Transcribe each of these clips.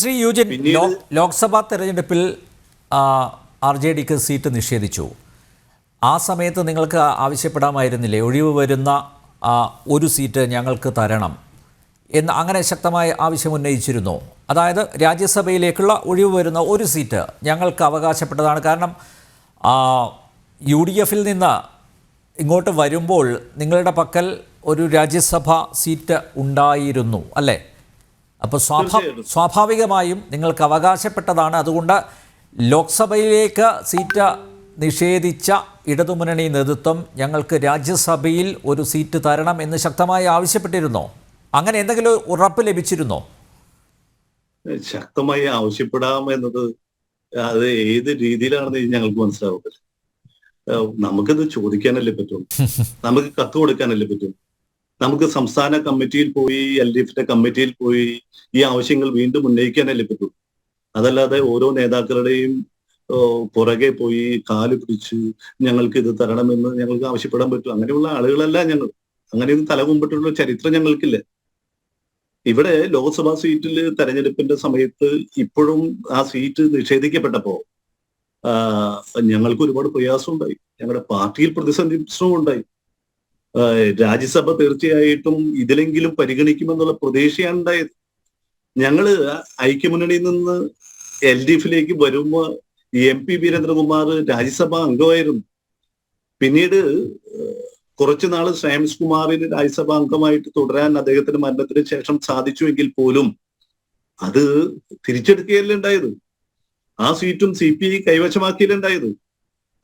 ശ്രീ യൂജിൻ, ലോക്സഭാ തെരഞ്ഞെടുപ്പിൽ R J ഡിക്ക് seat നിഷേധിച്ചു. ആ സമയത്ത് നിങ്ങൾക്ക് ആവശ്യപ്പെടാമായിരുന്നില്ലേ ഒഴിവ് വരുന്ന ഒരു സീറ്റ് ഞങ്ങൾക്ക് തരണം എന്ന്? അങ്ങനെ ശക്തമായ ആവശ്യം ഉന്നയിച്ചിരുന്നു. അതായത് രാജ്യസഭയിലേക്കുള്ള ഒഴിവ് വരുന്ന ഒരു സീറ്റ് ഞങ്ങൾക്ക് അവകാശപ്പെട്ടതാണ്. കാരണം യു ഡി എഫിൽ നിന്ന് ഇങ്ങോട്ട് വരുമ്പോൾ നിങ്ങളുടെ പക്കൽ ഒരു രാജ്യസഭ സീറ്റ് ഉണ്ടായിരുന്നു അല്ലേ? അപ്പോൾ സ്വാഭാവികമായും നിങ്ങൾക്ക് അവകാശപ്പെട്ടതാണ്. അതുകൊണ്ട് ലോക്സഭയിലേക്ക് സീറ്റ് നിഷേധിച്ച ഇടതുമുന്നണി നേതൃത്വം ഞങ്ങൾക്ക് രാജ്യസഭയിൽ ഒരു സീറ്റ് തരണം എന്ന് ശക്തമായി ആവശ്യപ്പെട്ടിരുന്നോ? അങ്ങനെ എന്തെങ്കിലും ഉറപ്പ് ലഭിച്ചിരുന്നോ? ശക്തമായി ആവശ്യപ്പെടാമെന്നത് അത് ഏത് രീതിയിലാണെന്ന് ഞങ്ങൾക്ക് മനസ്സിലാവുന്നില്ല. നമുക്കിത് ചോദിക്കാനല്ലേ പറ്റും, നമുക്ക് കത്ത് കൊടുക്കാനല്ലേ പറ്റും. നമുക്ക് സംസ്ഥാന കമ്മിറ്റിയിൽ പോയി, LDFന്റെ കമ്മിറ്റിയിൽ പോയി ഈ ആവശ്യങ്ങൾ വീണ്ടും ഉന്നയിക്കാനല്ലേ പറ്റൂ. അതല്ലാതെ ഓരോ നേതാക്കളുടെയും പുറകെ പോയി കാല് പിടിച്ച് ഞങ്ങൾക്ക് ഇത് തരണമെന്ന് ഞങ്ങൾക്ക് ആവശ്യപ്പെടാൻ പറ്റും. അങ്ങനെയുള്ള ആളുകളല്ല ഞങ്ങൾ. അങ്ങനെയൊന്നും തലകുമ്പിട്ടുള്ള ചരിത്രം ഞങ്ങൾക്കില്ല. ഇവിടെ ലോക്സഭാ സീറ്റിൽ തെരഞ്ഞെടുപ്പിന്റെ സമയത്ത് ഇപ്പോഴും ആ സീറ്റ് നിഷേധിക്കപ്പെട്ടപ്പോ ഞങ്ങൾക്ക് ഒരുപാട് പ്രയാസം ഉണ്ടായി. ഞങ്ങളുടെ പാർട്ടിയിൽ പ്രതിസന്ധി ഉണ്ടായി. രാജ്യസഭ തീർച്ചയായിട്ടും ഇതിലെങ്കിലും പരിഗണിക്കുമെന്നുള്ള പ്രതീക്ഷയാണ് ഉണ്ടായത്. ഞങ്ങള് ഐക്യമുന്നണിയിൽ നിന്ന് LDFിലേക്ക് വരുമ്പോ MP വീരേന്ദ്രകുമാർ രാജ്യസഭാ അംഗമായിരുന്നു. പിന്നീട് കുറച്ചു നാള് ശ്രേംസ് കുമാറിന് രാജ്യസഭാ അംഗമായിട്ട് തുടരാൻ അദ്ദേഹത്തിന്റെ മരണത്തിന് ശേഷം സാധിച്ചുവെങ്കിൽ പോലും അത് തിരിച്ചെടുക്കുകയല്ലേ ഉണ്ടായത്. ആ സീറ്റും CPI കൈവശമാക്കിയല്ലേ ഉണ്ടായത്.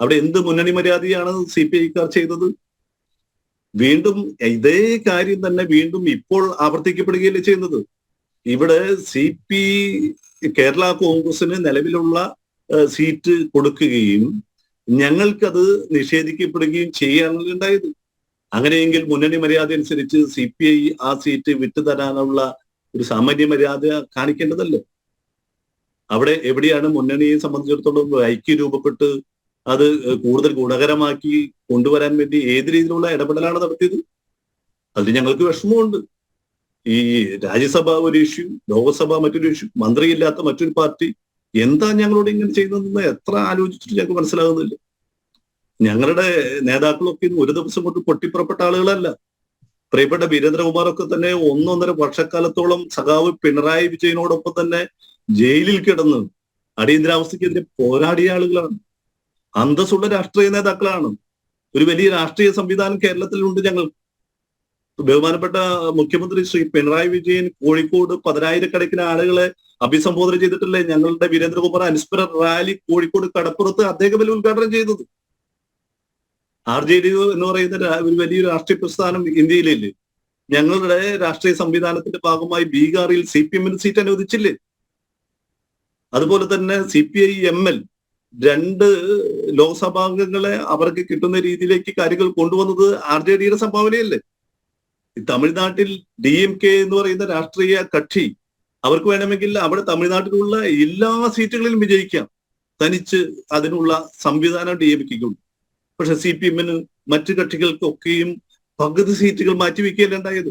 അവിടെ എന്ത് മുന്നണി മര്യാദയാണ് CPIക്കാർ ചെയ്തത്? വീണ്ടും ഇതേ കാര്യം തന്നെ വീണ്ടും ഇപ്പോൾ ആവർത്തിക്കപ്പെടുകയല്ലേ ചെയ്യുന്നത്. ഇവിടെ കേരള കോൺഗ്രസിന് നിലവിലുള്ള സീറ്റ് കൊടുക്കുകയും ഞങ്ങൾക്കത് നിഷേധിക്കപ്പെടുകയും ചെയ്യാനുള്ള ഉണ്ടായത്. അങ്ങനെയെങ്കിൽ മുന്നണി മര്യാദ അനുസരിച്ച് CPI ആ സീറ്റ് വിട്ടുതരാനുള്ള ഒരു സാമാന്യ മര്യാദ കാണിക്കേണ്ടതല്ലേ. അവിടെ എവിടെയാണ് മുന്നണിയെ സംബന്ധിച്ചിടത്തോളം ഐക്യം രൂപപ്പെട്ട് അത് കൂടുതൽ ഗുണകരമാക്കി കൊണ്ടുവരാൻ വേണ്ടി ഏത് രീതിയിലുള്ള ഇടപെടലാണ് നടത്തിയത്? അതിൽ ഞങ്ങൾക്ക് വിഷമമുണ്ട്. ഈ രാജ്യസഭ ഒരു ഇഷ്യൂ, ലോകസഭ മറ്റൊരു ഇഷ്യൂ, മന്ത്രിയില്ലാത്ത മറ്റൊരു പാർട്ടി എന്താ ഞങ്ങളോട് ഇങ്ങനെ ചെയ്യുന്നതെന്ന് എത്ര ആലോചിച്ചിട്ട് ഞങ്ങൾക്ക് മനസ്സിലാകുന്നില്ല. ഞങ്ങളുടെ നേതാക്കളൊക്കെ ഇന്ന് ഒരു ദിവസം കൊണ്ട് പൊട്ടിപ്പുറപ്പെട്ട ആളുകളല്ല. പ്രിയപ്പെട്ട വീരേന്ദ്രകുമാറൊക്കെ തന്നെ 1.5 വർഷക്കാലത്തോളം സഖാവ് പിണറായി വിജയനോടൊപ്പം തന്നെ ജയിലിൽ കിടന്ന് അടിയന്തരാവസ്ഥക്കെതിരെ പോരാടിയ ആളുകളാണ്. അന്തസ്സുള്ള രാഷ്ട്രീയ നേതാക്കളാണ്. ഒരു വലിയ രാഷ്ട്രീയ സംവിധാനം കേരളത്തിലുണ്ട്. ഞങ്ങൾ ബഹുമാനപ്പെട്ട മുഖ്യമന്ത്രി ശ്രീ പിണറായി വിജയൻ കോഴിക്കോട് 10,000-കണക്കിന് ആളുകളെ അഭിസംബോധന ചെയ്തിട്ടില്ലേ? ഞങ്ങളുടെ വീരേന്ദ്രകുമാർ അനുസ്മരണ റാലി കോഴിക്കോട് കടപ്പുറത്ത് അദ്ദേഹം ഉദ്ഘാടനം ചെയ്തത്. RJD എന്ന് പറയുന്ന ഒരു വലിയൊരു രാഷ്ട്രീയ പ്രസ്ഥാനം ഇന്ത്യയിലില്ലേ? ഞങ്ങളുടെ രാഷ്ട്രീയ സംവിധാനത്തിന്റെ ഭാഗമായി ബീഹാറിൽ CPM-ന് സീറ്റ് അനുവദിച്ചില്ലേ? അതുപോലെ തന്നെ CPI ML 2 ലോക്സഭാംഗങ്ങളെ അവർക്ക് കിട്ടുന്ന രീതിയിലേക്ക് കാര്യങ്ങൾ കൊണ്ടുവന്നത് RJDയുടെ സംഭാവനയല്ലേ? തമിഴ്നാട്ടിൽ DMK എന്ന് പറയുന്ന രാഷ്ട്രീയ കക്ഷി അവർക്ക് വേണമെങ്കിൽ അവിടെ തമിഴ്നാട്ടിലുള്ള എല്ലാ സീറ്റുകളിലും വിജയിക്കാം. തനിച്ച് അതിനുള്ള സംവിധാനം DMKക്കുണ്ട്. പക്ഷെ CPM-ന് മറ്റു കക്ഷികൾക്കൊക്കെയും പകുതി സീറ്റുകൾ മാറ്റിവെക്കുകയല്ലേ ഉണ്ടായത്.